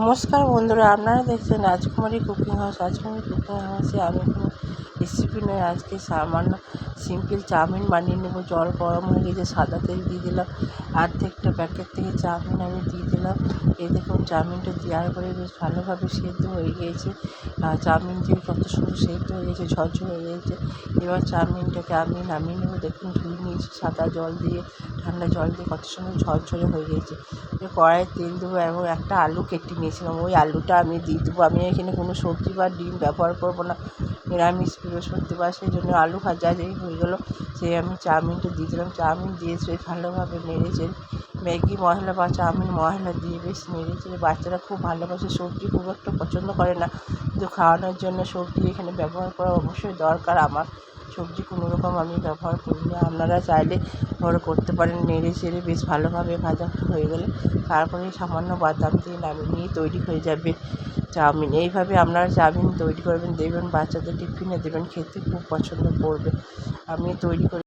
নমস্কার বন্ধুরা, আপনারা দেখছেন রাজকুমারী কুকিং হাউস। রাজকুমারী কুকিং হাউসে আমি কোনো রেসিপি নয়, আজকে সামান্য সিম্পল চাউমিন বানিয়ে নেব। জল গরম হয়ে গেছে, সাদা তেল দিয়ে দিলাম, অর্ধেকটা প্যাকেট থেকে চাউমিন আমি দিয়ে দিলাম। এই দেখুন চাউমিনটা দেওয়ার পরে বেশ ভালোভাবে সেদ্ধ হয়ে গিয়েছে। চাউমিন দিয়ে কত সুন্দর সেদ্ধ হয়ে গেছে, ঝরঝর হয়ে গেছে। এবার চাউমিনটাকে আমি নামিয়ে নেবো। দেখুন ধুয়ে নিয়েছি সাদা জল দিয়ে, ঠান্ডা জল দিয়ে কত সুন্দর ঝরঝরে হয়ে গেছে। কড়াইয়ে তেল দেবো এবং একটা আলু কেটে নিয়েছিলাম, ওই আলুটা আমি দিয়ে দেবো। আমি এখানে কোনো সবজি বা ডিম ব্যবহার করব না, নিরামিষ বৃহস্পতিবার, সেই জন্য আলু ভাজা যেই হয়ে গেলো সেই আমি চাউমিনটা দিয়ে দিলাম। চাউমিন দিয়ে সে ভালোভাবে নেড়েচেড়ে ম্যাগি মশলা বা চাউমিন মশলা দিয়ে বেশ নেড়েচেড়ে, বাচ্চারা খুব ভালোবাসে, সবজি খুব একটা পছন্দ করে না, কিন্তু খাওয়ানোর জন্য সবজি এখানে ব্যবহার করা অবশ্যই দরকার। আমার সবজি কোনো রকম আমি ব্যবহার করি না, আপনারা চাইলে ব্যবহার করতে পারেন। নেড়ে চেড়ে বেশ ভালোভাবে ভাজা হয়ে গেলে তারপরে সামান্য বাদাম দিয়ে নামিয়ে নিয়ে তৈরি হয়ে যাবে চাউমিন। এইভাবে আপনারা চাউমিন তৈরি করবেন, দেবেন বাচ্চাদের টিফিনে দেবেন, খেতে খুব পছন্দ করবে। আমি তৈরি করে